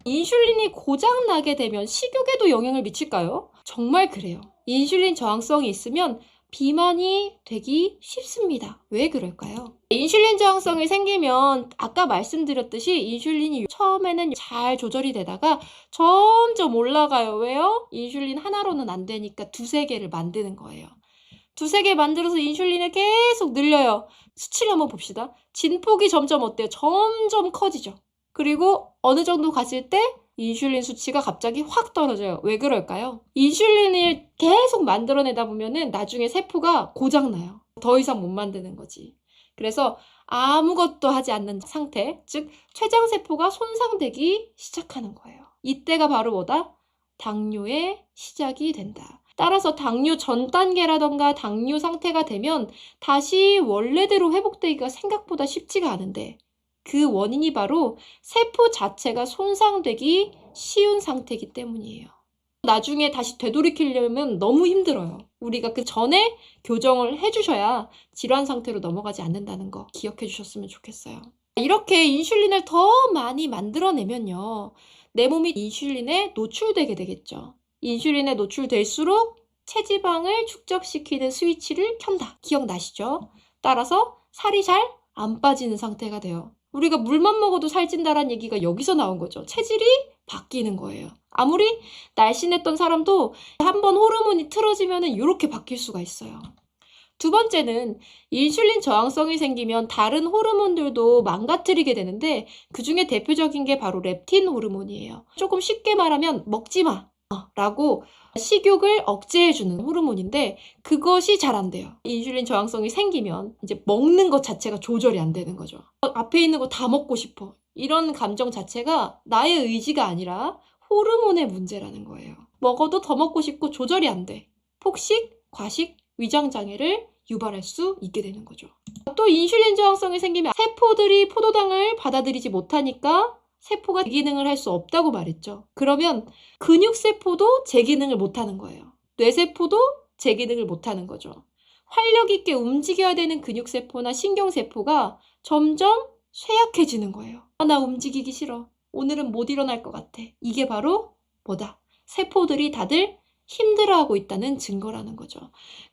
인슐린이 고장나게 되면 식욕에도 영향을 미칠까요? 정말 그래요. 인슐린 저항성이 있으면 비만이 되기 쉽습니다. 왜 그럴까요? 인슐린 저항성이 생기면 아까 말씀드렸듯이 인슐린이 처음에는 잘 조절이 되다가 점점 올라가요. 왜요? 인슐린 하나로는 안 되니까 두세 개를 만드는 거예요. 두세 개 만들어서 인슐린을 계속 늘려요. 수치를 한번 봅시다. 진폭이 점점 어때요? 점점 커지죠. 그리고 어느 정도 갔을 때 인슐린 수치가 갑자기 확 떨어져요. 왜 그럴까요? 인슐린을 계속 만들어내다 보면은 나중에 세포가 고장나요. 더 이상 못 만드는 거지. 그래서 아무것도 하지 않는 상태, 즉 췌장세포가 손상되기 시작하는 거예요. 이때가 바로 뭐다? 당뇨의 시작이 된다. 따라서 당뇨 전 단계라던가 당뇨 상태가 되면 다시 원래대로 회복되기가 생각보다 쉽지가 않은데 그 원인이 바로 세포 자체가 손상되기 쉬운 상태이기 때문이에요. 나중에 다시 되돌이키려면 너무 힘들어요. 우리가 그 전에 교정을 해주셔야 질환 상태로 넘어가지 않는다는 거 기억해 주셨으면 좋겠어요. 이렇게 인슐린을 더 많이 만들어내면요. 내 몸이 인슐린에 노출되게 되겠죠. 인슐린에 노출될수록 체지방을 축적시키는 스위치를 켠다. 기억나시죠? 따라서 살이 잘 안 빠지는 상태가 돼요. 우리가 물만 먹어도 살찐다라는 얘기가 여기서 나온 거죠. 체질이 바뀌는 거예요. 아무리 날씬했던 사람도 한번 호르몬이 틀어지면 이렇게 바뀔 수가 있어요. 두 번째는 인슐린 저항성이 생기면 다른 호르몬들도 망가뜨리게 되는데 그중에 대표적인 게 바로 렙틴 호르몬이에요. 조금 쉽게 말하면 먹지 마 라고 식욕을 억제해주는 호르몬인데 그것이 잘 안 돼요. 인슐린 저항성이 생기면 이제 먹는 것 자체가 조절이 안 되는 거죠. 앞에 있는 거 다 먹고 싶어. 이런 감정 자체가 나의 의지가 아니라 호르몬의 문제라는 거예요. 먹어도 더 먹고 싶고 조절이 안 돼. 폭식, 과식, 위장장애를 유발할 수 있게 되는 거죠. 또 인슐린 저항성이 생기면 세포들이 포도당을 받아들이지 못하니까 세포가 재기능을 할 수 없다고 말했죠. 그러면 근육세포도 재기능을 못하는 거예요. 뇌세포도 재기능을 못하는 거죠. 활력 있게 움직여야 되는 근육세포나 신경세포가 점점 쇠약해지는 거예요. 나 움직이기 싫어. 오늘은 못 일어날 것 같아. 이게 바로 뭐다? 세포들이 다들 힘들어하고 있다는 증거라는 거죠.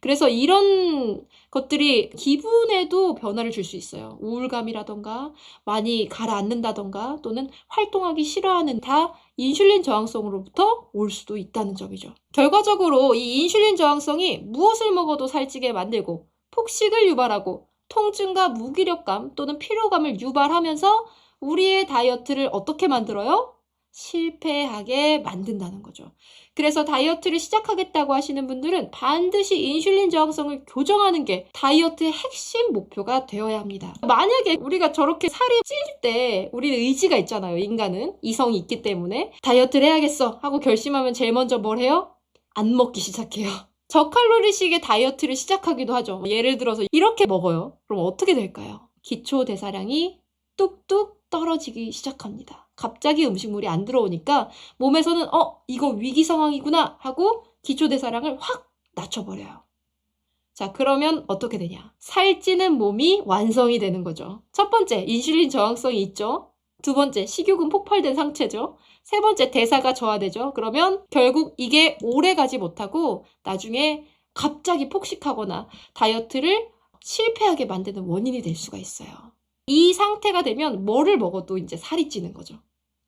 그래서 이런 것들이 기분에도 변화를 줄 수 있어요. 우울감이라던가 많이 가라앉는다던가 또는 활동하기 싫어하는 다 인슐린 저항성으로부터 올 수도 있다는 점이죠. 결과적으로 이 인슐린 저항성이 무엇을 먹어도 살찌게 만들고 폭식을 유발하고 통증과 무기력감 또는 피로감을 유발하면서 우리의 다이어트를 어떻게 만들어요? 실패하게 만든다는 거죠. 그래서 다이어트를 시작하겠다고 하시는 분들은 반드시 인슐린 저항성을 교정하는 게 다이어트의 핵심 목표가 되어야 합니다. 만약에 우리가 저렇게 살이 찔 때 우리는 의지가 있잖아요. 인간은 이성이 있기 때문에 다이어트를 해야겠어 하고 결심하면 제일 먼저 뭘 해요? 안 먹기 시작해요. 저칼로리식의 다이어트를 시작하기도 하죠. 예를 들어서 이렇게 먹어요. 그럼 어떻게 될까요? 기초 대사량이 뚝뚝 떨어지기 시작합니다. 갑자기 음식물이 안 들어오니까 몸에서는 이거 위기 상황이구나 하고 기초 대사량을 확 낮춰버려요. 자, 그러면 어떻게 되냐? 살찌는 몸이 완성이 되는 거죠. 첫 번째, 인슐린 저항성이 있죠. 두 번째, 식욕은 폭발된 상태죠. 세 번째, 대사가 저하되죠. 그러면 결국 이게 오래 가지 못하고 나중에 갑자기 폭식하거나 다이어트를 실패하게 만드는 원인이 될 수가 있어요. 이 상태가 되면 뭐를 먹어도 이제 살이 찌는 거죠.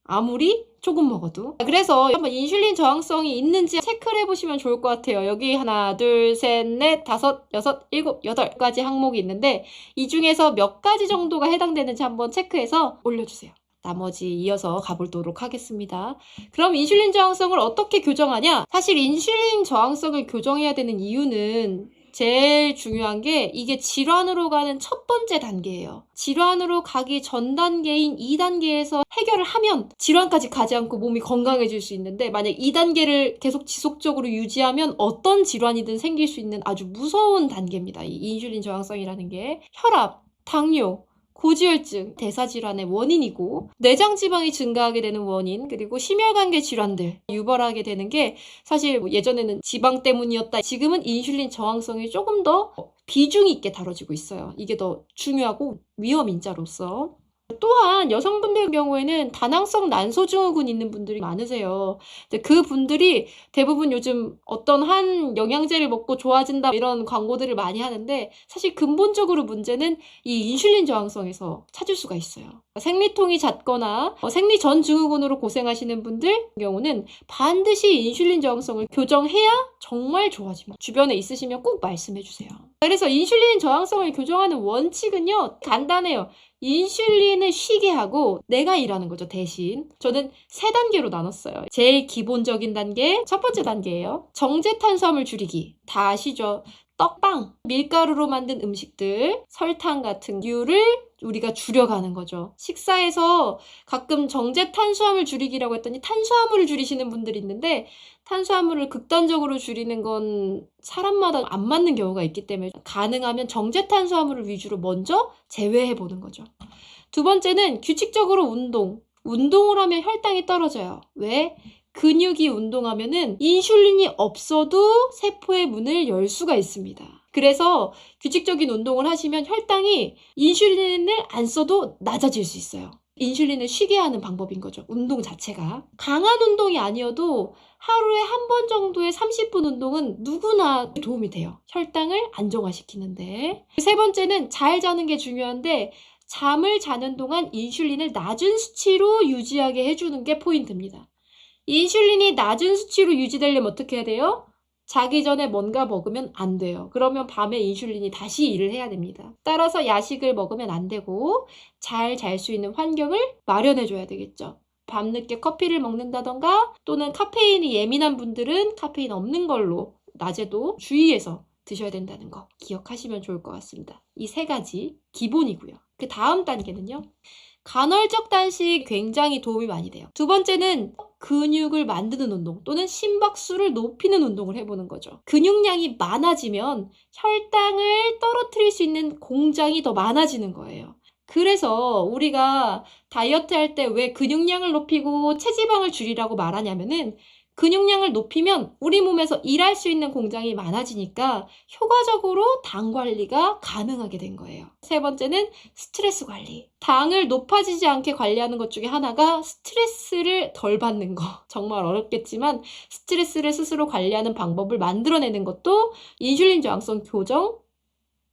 아무리 조금 먹어도. 그래서 한번 인슐린 저항성이 있는지 체크를 해보시면 좋을 것 같아요. 여기 하나, 둘, 셋, 넷, 다섯, 여섯, 일곱, 여덟 가지 항목이 있는데 이 중에서 몇 가지 정도가 해당되는지 한번 체크해서 올려주세요. 나머지 이어서 가보도록 하겠습니다. 그럼 인슐린 저항성을 어떻게 교정하냐? 사실 인슐린 저항성을 교정해야 되는 이유는 제일 중요한 게 이게 질환으로 가는 첫 번째 단계예요. 질환으로 가기 전 단계인 2단계에서 해결을 하면 질환까지 가지 않고 몸이 건강해질 수 있는데 만약 2단계를 계속 지속적으로 유지하면 어떤 질환이든 생길 수 있는 아주 무서운 단계입니다. 이 인슐린 저항성이라는 게 혈압, 당뇨, 고지혈증, 대사질환의 원인이고 내장지방이 증가하게 되는 원인 그리고 심혈관계 질환들 유발하게 되는 게 사실 예전에는 지방 때문이었다. 지금은 인슐린 저항성이 조금 더 비중 있게 다뤄지고 있어요. 이게 더 중요하고 위험 인자로서 또한 여성분들 경우에는 다낭성 난소증후군 있는 분들이 많으세요. 근데 그 분들이 대부분 요즘 어떤 한 영양제를 먹고 좋아진다 이런 광고들을 많이 하는데 사실 근본적으로 문제는 이 인슐린 저항성에서 찾을 수가 있어요. 생리통이 잦거나 생리 전 증후군으로 고생하시는 분들 경우는 반드시 인슐린 저항성을 교정해야 정말 좋아집니다. 주변에 있으시면 꼭 말씀해 주세요. 그래서 인슐린 저항성을 교정하는 원칙은요, 간단해요. 인슐린을 쉬게 하고 내가 일하는 거죠. 대신 저는 3단계로 나눴어요. 제일 기본적인 단계, 첫 번째 단계예요. 정제 탄수화물 줄이기. 다 아시죠? 떡빵, 밀가루로 만든 음식들, 설탕 같은 류를 우리가 줄여가는 거죠. 식사에서 가끔 정제 탄수화물 줄이기라고 했더니 탄수화물을 줄이시는 분들이 있는데 탄수화물을 극단적으로 줄이는 건 사람마다 안 맞는 경우가 있기 때문에 가능하면 정제 탄수화물을 위주로 먼저 제외해 보는 거죠. 두 번째는 규칙적으로 운동을 하면 혈당이 떨어져요. 왜? 근육이 운동하면은 인슐린이 없어도 세포의 문을 열 수가 있습니다. 그래서 규칙적인 운동을 하시면 혈당이 인슐린을 안 써도 낮아질 수 있어요. 인슐린을 쉬게 하는 방법인 거죠. 운동 자체가. 강한 운동이 아니어도 하루에 한 번 정도의 30분 운동은 누구나 도움이 돼요. 혈당을 안정화시키는데. 세 번째는 잘 자는 게 중요한데 잠을 자는 동안 인슐린을 낮은 수치로 유지하게 해주는 게 포인트입니다. 인슐린이 낮은 수치로 유지되려면 어떻게 해야 돼요? 자기 전에 뭔가 먹으면 안 돼요. 그러면 밤에 인슐린이 다시 일을 해야 됩니다. 따라서 야식을 먹으면 안 되고 잘 잘 수 있는 환경을 마련해 줘야 되겠죠. 밤늦게 커피를 먹는다던가 또는 카페인이 예민한 분들은 카페인 없는 걸로 낮에도 주의해서 드셔야 된다는 거 기억하시면 좋을 것 같습니다. 이 3가지 기본이고요. 그 다음 단계는요. 간헐적 단식이 굉장히 도움이 많이 돼요. 두 번째는 근육을 만드는 운동 또는 심박수를 높이는 운동을 해보는 거죠. 근육량이 많아지면 혈당을 떨어뜨릴 수 있는 공장이 더 많아지는 거예요. 그래서 우리가 다이어트 할 때 왜 근육량을 높이고 체지방을 줄이라고 말하냐면은 근육량을 높이면 우리 몸에서 일할 수 있는 공장이 많아지니까 효과적으로 당 관리가 가능하게 된 거예요. 세 번째는 스트레스 관리. 당을 높아지지 않게 관리하는 것 중에 하나가 스트레스를 덜 받는 거. 정말 어렵겠지만 스트레스를 스스로 관리하는 방법을 만들어내는 것도 인슐린 저항성 교정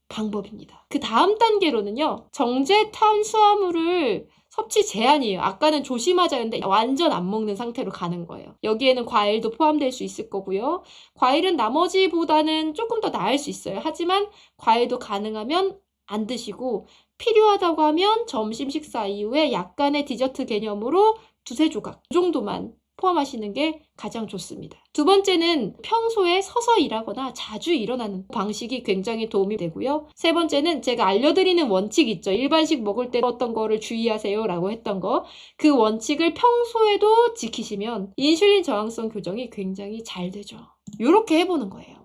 방법입니다. 그 다음 단계로는요. 정제 탄수화물을 섭취 제한이에요. 아까는 조심하자였는데 완전 안 먹는 상태로 가는 거예요. 여기에는 과일도 포함될 수 있을 거고요. 과일은 나머지보다는 조금 더 나을 수 있어요. 하지만 과일도 가능하면 안 드시고 필요하다고 하면 점심 식사 이후에 약간의 디저트 개념으로 2-3조각 이 정도만 포함하시는 게 가장 좋습니다. 두 번째는 평소에 서서 일하거나 자주 일어나는 방식이 굉장히 도움이 되고요. 세 번째는 제가 알려드리는 원칙 있죠. 일반식 먹을 때 어떤 거를 주의하세요 라고 했던 거. 그 원칙을 평소에도 지키시면 인슐린 저항성 교정이 굉장히 잘 되죠. 이렇게 해보는 거예요.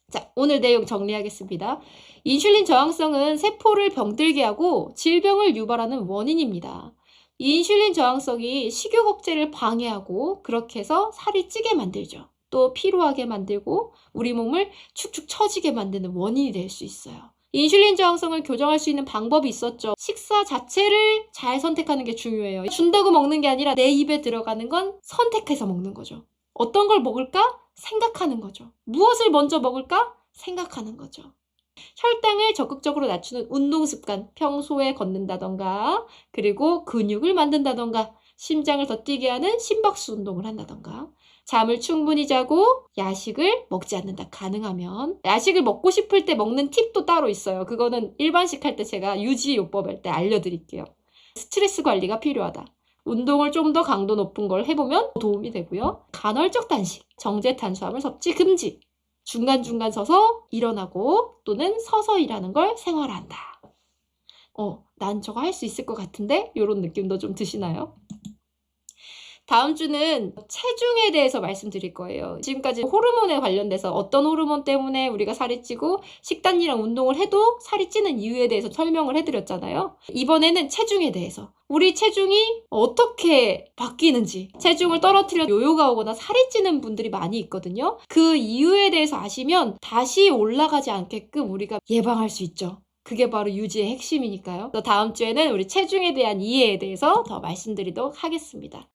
자, 오늘 내용 정리하겠습니다. 인슐린 저항성은 세포를 병들게 하고 질병을 유발하는 원인입니다. 인슐린 저항성이 식욕 억제를 방해하고 그렇게 해서 살이 찌게 만들죠. 또 피로하게 만들고 우리 몸을 축축 처지게 만드는 원인이 될 수 있어요. 인슐린 저항성을 교정할 수 있는 방법이 있었죠. 식사 자체를 잘 선택하는 게 중요해요. 준다고 먹는 게 아니라 내 입에 들어가는 건 선택해서 먹는 거죠. 어떤 걸 먹을까? 생각하는 거죠. 무엇을 먼저 먹을까? 생각하는 거죠. 혈당을 적극적으로 낮추는 운동 습관, 평소에 걷는다던가 그리고 근육을 만든다던가 심장을 더 뛰게 하는 심박수 운동을 한다던가 잠을 충분히 자고 야식을 먹지 않는다. 가능하면 야식을 먹고 싶을 때 먹는 팁도 따로 있어요. 그거는 일반식 할 때 제가 유지요법 할 때 알려드릴게요. 스트레스 관리가 필요하다. 운동을 좀 더 강도 높은 걸 해보면 도움이 되고요. 간헐적 단식, 정제 탄수화물 섭취 금지. 중간중간 서서 일어나고 또는 서서 일하는 걸 생활한다. 난 저거 할 수 있을 것 같은데? 이런 느낌도 좀 드시나요? 다음 주는 체중에 대해서 말씀드릴 거예요. 지금까지 호르몬에 관련돼서 어떤 호르몬 때문에 우리가 살이 찌고 식단이랑 운동을 해도 살이 찌는 이유에 대해서 설명을 해드렸잖아요. 이번에는 체중에 대해서. 우리 체중이 어떻게 바뀌는지, 체중을 떨어뜨려 요요가 오거나 살이 찌는 분들이 많이 있거든요. 그 이유에 대해서 아시면 다시 올라가지 않게끔 우리가 예방할 수 있죠. 그게 바로 유지의 핵심이니까요. 또 다음 주에는 우리 체중에 대한 이해에 대해서 더 말씀드리도록 하겠습니다.